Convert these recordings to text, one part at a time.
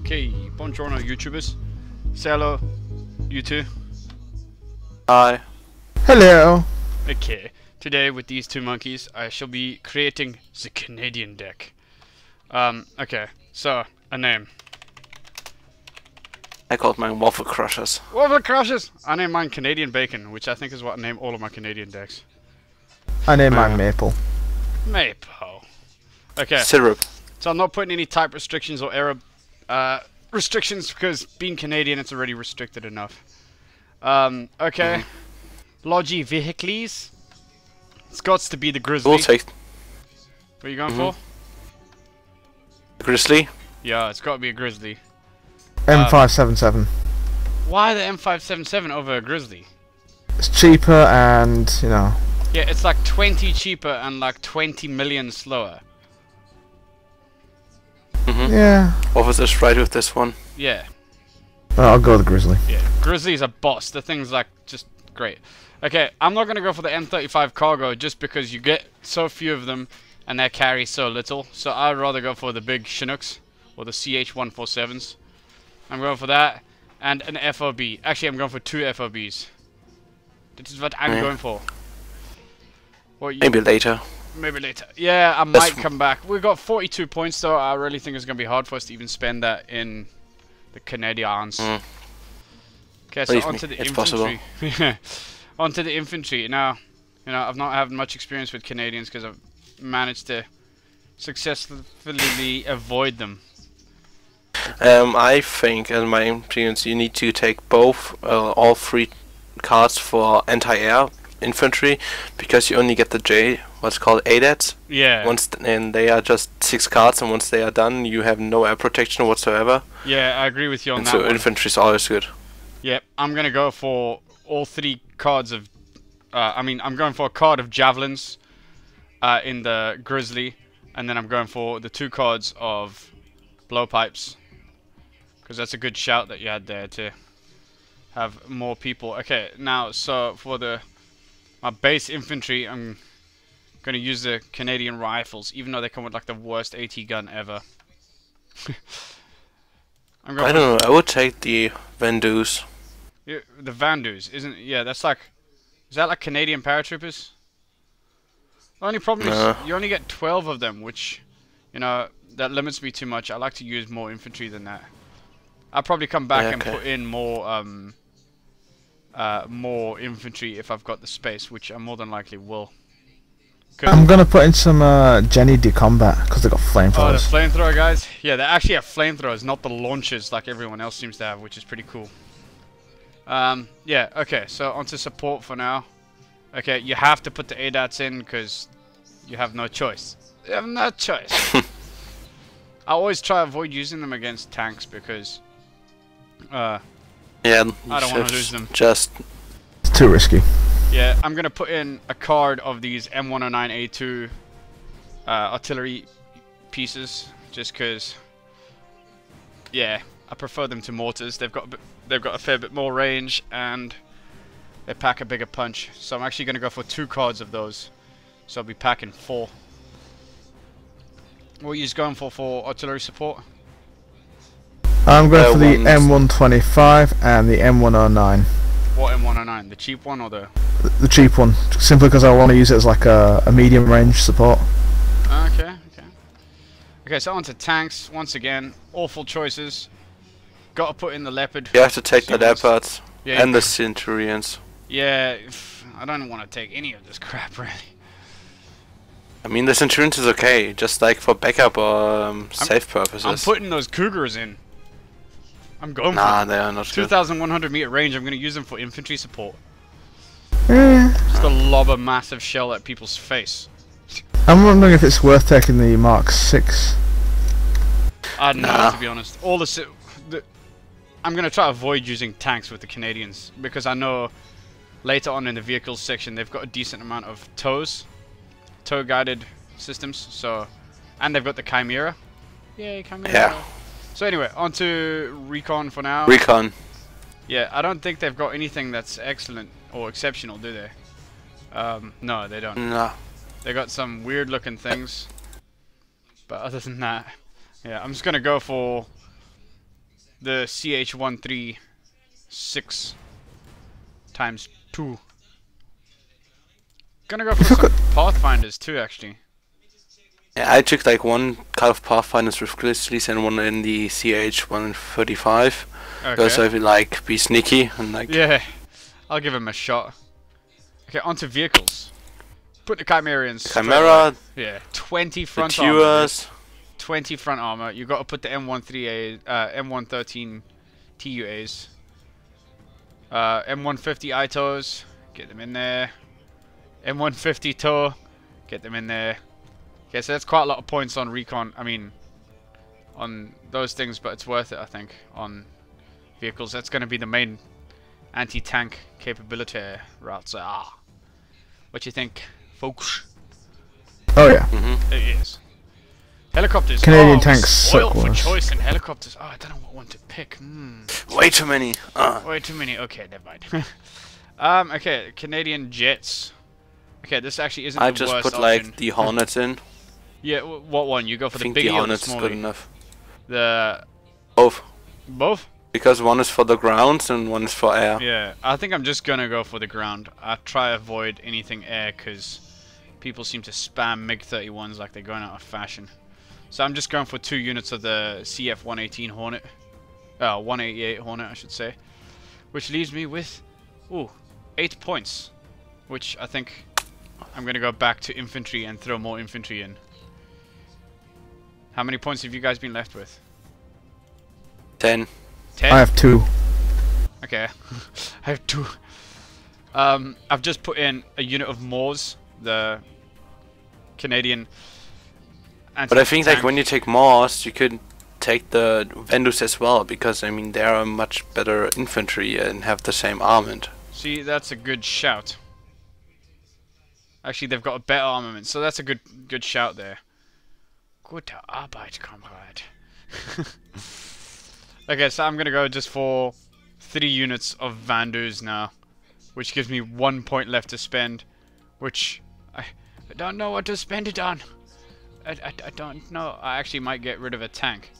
Okay, buongiorno YouTubers. Say hello, you two. Hi. Hello. Okay, today with these two monkeys, I shall be creating the Canadian deck. Okay, so, a name. I called mine Waffle Crushers. Waffle Crushers! I named mine Canadian Bacon, which I think is what I name all of my Canadian decks. I named mine Maple. Maple. Okay. Syrup. So I'm not putting any type restrictions or error restrictions because being Canadian it's already restricted enough. Okay. Logi Vehicles. It's got to be the Grizzly. We'll take What are you going for? Grizzly. Yeah, it's got to be a Grizzly. M577. Why the M577 over a Grizzly? It's cheaper and, you know. Yeah, it's like 20 cheaper and like 20 million slower. Yeah. Office is right with this one. Yeah. I'll go with the Grizzly. Yeah, Grizzly's a boss. The thing's like just great. Okay, I'm not gonna go for the M35 cargo just because you get so few of them and they carry so little. So I'd rather go for the big Chinooks or the CH-147s. I'm going for that and an FOB. Actually, I'm going for two FOBs. This is what I'm going for. What you Maybe later. Maybe later. Yeah, I might come back. We've got 42 points though. I really think it's going to be hard for us to even spend that in the Canadians. Okay, so onto the infantry. Onto the infantry. Now, you know, I've not had much experience with Canadians because I've managed to successfully avoid them. I think, in my experience, you need to take both, all three cards for anti-air infantry, because you only get the what's called ADATS. Yeah. And they are just 6 cards, and once they are done, you have no air protection whatsoever. Yeah, I agree with you on and that. So infantry is always good. Yep, I'm gonna go for all 3 cards of. I'm going for a card of javelins in the Grizzly, and then I'm going for the 2 cards of blowpipes, because that's a good shout that you had there to have more people. Okay, now so for my base infantry, I'm gonna use the Canadian rifles, even though they come with like the worst AT gun ever. I don't know. I would take the vandoos. Yeah, the vandoos, isn't? Yeah, that's like. Is that like Canadian paratroopers? The only problem is you only get 12 of them, which, you know, that limits me too much. I like to use more infantry than that. I'll probably come back and put in more infantry if I've got the space, which I more than likely will. I'm gonna put in some Jenny de combat because they got flamethrowers. Oh, the flamethrower guys? Yeah, they actually have flamethrowers, not the launchers like everyone else seems to have, which is pretty cool. Yeah, okay, so onto support for now. Okay, you have to put the ADATS in because you have no choice. You have no choice. I always try to avoid using them against tanks because yeah, I don't want to lose them. Just it's too risky. Yeah, I'm gonna put in a card of these M109A2 artillery pieces just because, yeah, I prefer them to mortars. They've got a fair bit more range and they pack a bigger punch. So I'm actually gonna go for 2 cards of those. So I'll be packing 4. What are you going for artillery support? I'm going for the M125 and the M109. What M109? The cheap one or the cheap one? Simply because I want to use it as like a medium range support. Okay, so onto tanks once again. Awful choices. Got to put in the leopard. You have to take the leopards and the centurions. Yeah, I don't want to take any of this crap really. I mean, the centurions is okay, just like for backup or safe purposes. I'm putting those cougars in. I'm going for they are not 2,100 meter range. I'm going to use them for infantry support. Just to lob a massive shell at people's face. I'm wondering if it's worth taking the Mark 6. I don't know, to be honest. I'm going to try to avoid using tanks with the Canadians because I know later on in the vehicles section they've got a decent amount of tow-guided systems. So, and they've got the Chimera. Yay, Chimera. Yeah. So anyway, on to Recon for now. Recon. Yeah, I don't think they've got anything that's excellent or exceptional, do they? No, they don't. No. They got some weird looking things. But other than that, yeah, I'm just going to go for the CH-136 times 2. Gonna go for some Pathfinders too, actually. Yeah, I took like one card of Pathfinders with Grizzlies and one in the CH-135. Because I will like be sneaky and like. Yeah, I'll give him a shot. Okay, onto vehicles. Put the Chimerians. Chimera. Yeah, 20 front the armor. Tuas. 20 front armor. You got to put the M113 TUAs. M150 ITOs. Get them in there. M150 TOW. Get them in there. Okay, so that's quite a lot of points on Recon. I mean, on those things, but it's worth it, I think, on vehicles. That's going to be the main anti-tank capability routes. What you think, folks? Oh yeah. It is. Helicopters. Canadian tanks spoiled suck for worse. choice in helicopters. Oh, I don't know what one to pick. Way too many. Way too many. Okay, never mind. Okay, Canadian jets. Okay, this actually isn't I the just worst put option. like the Hornets in. Yeah, what one? You go for I the think biggie the or the Hornets is smallie? good enough. The Both. both? Because one is for the ground and one is for air. Yeah, I think I'm just gonna go for the ground. I try to avoid anything air because people seem to spam MiG-31s like they're going out of fashion. So I'm just going for 2 units of the CF-118 Hornet. 188 Hornet, I should say. Which leaves me with, 8 points. Which I think I'm going to go back to infantry and throw more infantry in. How many points have you guys been left with? 10. 10? I have 2. Okay. I have 2. I've just put in a unit of Moors, the Canadian But I think like when you take Mars, you could take the vandoos as well, because I mean they are much better infantry and have the same armament. See, that's a good shout. Actually, they've got a better armament, so that's a good shout there. Gute Arbeit, Comrade. Okay, so I'm gonna go just for 3 units of vandoos now, which gives me 1 point left to spend, which I don't know what to spend it on. I don't know. I actually might get rid of a tank,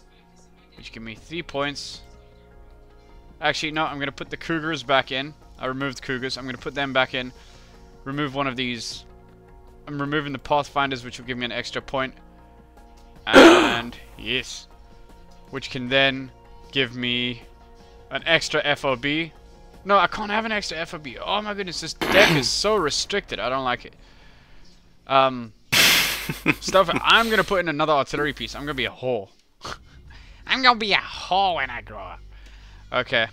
which give me 3 points. Actually, no, I'm going to put the Cougars back in. I removed Cougars. I'm going to put them back in. Remove one of these. I'm removing the Pathfinders, which will give me an extra point. And, yes. Which can then give me an extra FOB. No, I can't have an extra FOB. Oh my goodness, this deck is so restricted. I don't like it. Stuff. I'm gonna put in another artillery piece. I'm gonna be a whore. I'm gonna be a whore when I grow up. Okay.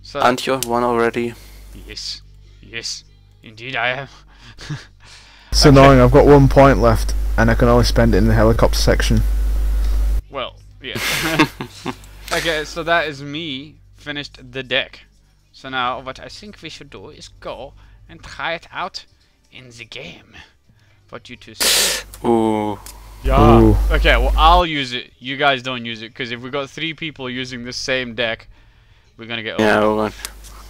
So. Aren't you one already? Yes. Yes. Indeed I am. It's annoying. I've got 1 point left, and I can only spend it in the helicopter section. Well, yeah. Okay, so that is me finished the deck. So now what I think we should do is go and try it out in the game. What you two say? Ooh. Yeah. Ooh. Okay, well I'll use it. You guys don't use it, because if we got 3 people using the same deck, we're gonna get over. Yeah, well,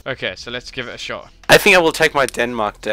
Okay, so let's give it a shot. I think I will take my Denmark deck.